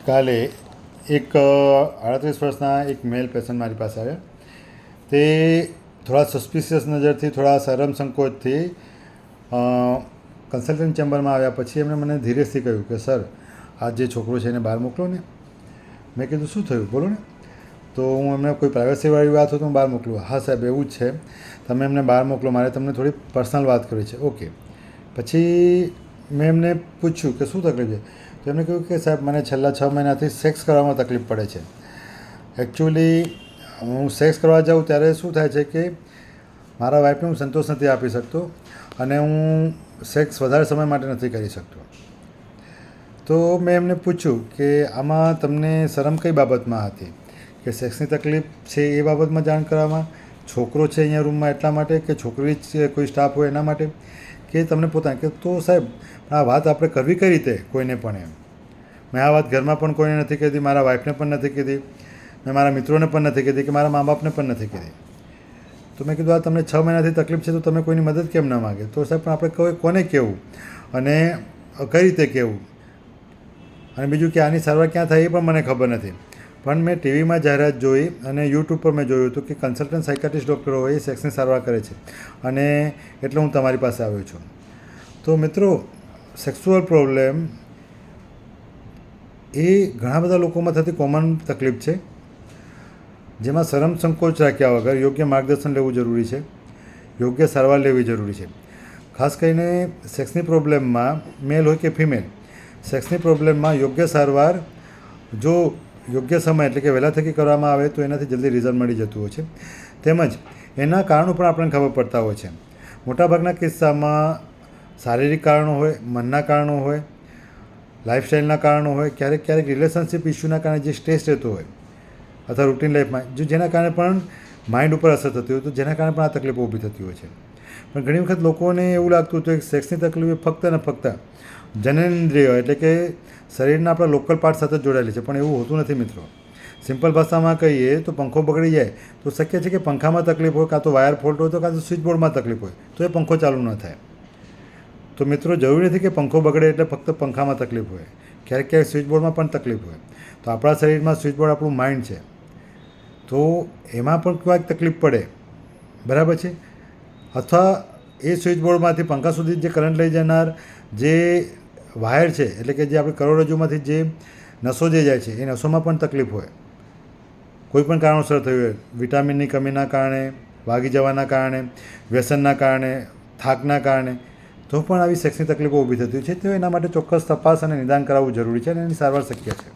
કાલે એક 38 વર્ષના એક મેલ પેશન્ટ મારી પાસે આવ્યા. તે થોડા સસ્પિશિયસ નજરથી, થોડા શરમ સંકોચથી કન્સલ્ટન્ટ ચેમ્બરમાં આવ્યા. પછી એમણે મને ધીરેજથી કહ્યું કે સર, આ જે છોકરો છે એને બહાર મોકલો ને. મેં કીધું શું થયું, બોલો ને. તો હું એમને કોઈ પ્રાઇવસીવાળી વાત હોય તો હું બહાર મોકલું. હા સાહેબ, એવું જ છે, તમે એમને બહાર મોકલો, મારે તમને થોડી પર્સનલ વાત કરવી છે. ઓકે. પછી મેં એમને પૂછ્યું કે શું તકલીફ છે. તો એમણે કહ્યું કે સાહેબ, મને છેલ્લા 6 મહિનાથી સેક્સ કરવામાં તકલીફ પડે છે. એકચ્યુઅલી હું સેક્સ કરવા જાઉં ત્યારે શું થાય છે કે મારા વાઈફને હું સંતોષ નથી આપી શકતો અને હું સેક્સ વધારે સમય માટે નથી કરી શકતો. તો મેં એમને પૂછ્યું કે આમાં તમને શરમ કઈ બાબતમાં હતી, કે સેક્સની તકલીફ છે એ બાબતમાં જાણ કરવામાં, છોકરો છે અહીંયા રૂમમાં એટલા માટે, કે છોકરી જ કોઈ સ્ટાફ હોય એના માટે, કે તમને પોતાને. કે તો સાહેબ, આ વાત આપણે કરવી કઈ રીતે કોઈને પણ એમ. મેં આ વાત ઘરમાં પણ કોઈને નથી કીધી, મારા વાઈફને પણ નથી કીધી, મેં મારા મિત્રોને પણ નથી કીધી, કે મારા મા બાપને પણ નથી કીધી. તો મેં કીધું આ તમને 6 મહિનાથી તકલીફ છે તો તમે કોઈની મદદ કેમ ન માગે. તો સાહેબ, પણ આપણે કોને કહેવું અને કઈ રીતે કહેવું, અને બીજું કે આની સારવાર ક્યાં થાય એ પણ મને ખબર નથી. પણ મેં ટીવીમાં જાહેરાત જોઈ અને યુટ્યુબ પર મેં જોયું હતું કે કન્સલ્ટન્ટ સાયકાટ્રિસ્ટ ડૉક્ટરો હોય એ સેક્સની સારવાર કરે છે, અને એટલે હું તમારી પાસે આવ્યો છું. તો મિત્રો, સેક્સ્યુઅલ પ્રોબ્લેમ એ ઘણા બધા લોકોમાં થતી કોમન તકલીફ છે, જેમાં શરમ સંકોચ રાખ્યા વગર યોગ્ય માર્ગદર્શન લેવું જરૂરી છે, યોગ્ય સારવાર લેવી જરૂરી છે. ખાસ કરીને સેક્સની પ્રોબ્લેમમાં, મેલ હોય કે ફિમેલ, સેક્સની પ્રોબ્લેમમાં યોગ્ય સારવાર જો યોગ્ય સમય એટલે કે વહેલા થકી કરવામાં આવે તો એનાથી જલ્દી રિઝલ્ટ મળી જતું હોય છે. તેમજ એના કારણો પણ આપણને ખબર પડતા હોય છે. મોટાભાગના કિસ્સામાં શારીરિક કારણો હોય, મનના કારણો હોય, લાઈફસ્ટાઈલના કારણો હોય, ક્યારેક ક્યારેક રિલેશનશિપ ઇસ્યુના કારણે જે સ્ટ્રેસ રહેતો હોય, અથવા રૂટીન લાઈફમાં જેના કારણે પણ માઇન્ડ ઉપર અસર થતી હોય, તો જેના કારણે પણ આ તકલીફો ઊભી થતી હોય છે. પણ ઘણી વખત લોકોને એવું લાગતું હતું કે સેક્સની તકલીફ ફક્ત ને ફક્ત જનનેન્દ્રિય એટલે કે શરીરના આપણા લોકલ પાર્ટ સાથે જોડાયેલી છે, પણ એવું હોતું નથી મિત્રો. સિમ્પલ ભાષામાં કહીએ તો પંખો બગડી જાય તો શક્ય છે કે પંખામાં તકલીફ હોય, કાં તો વાયર ફોલ્ટ હોય, તો કાં તો સ્વિચ બોર્ડમાં તકલીફ હોય, તો એ પંખો ચાલુ ન થાય. તો મિત્રો, જરૂરી નથી કે પંખો બગડે એટલે ફક્ત પંખામાં તકલીફ હોય, ક્યારેક ક્યારેક સ્વિચ બોર્ડમાં પણ તકલીફ હોય. તો આપણા શરીરમાં સ્વિચ બોર્ડ આપણું માઇન્ડ છે, તો એમાં પણ ક્યાંક તકલીફ પડે, બરાબર છે. અથવા એ સ્વિચ બોર્ડમાંથી પંખા સુધી જે કરંટ લઈ જનાર જે વાયર છે, એટલે કે જે આપણે કરોડરજ્જુમાંથી જે નસો જે જાય છે, એ નસોમાં પણ તકલીફ હોય, કોઈ પણ કારણોસર થયું હોય. વિટામિનની કમીના કારણે, વાગી જવાના કારણે, વ્યસનના કારણે, થાકના કારણે, તો પણ આવી સેક્સની તકલીફો ઊભી થતી હોય છે. તો એના માટે ચોક્કસ તપાસ અને નિદાન કરાવવું જરૂરી છે અને એની સારવાર શક્ય છે.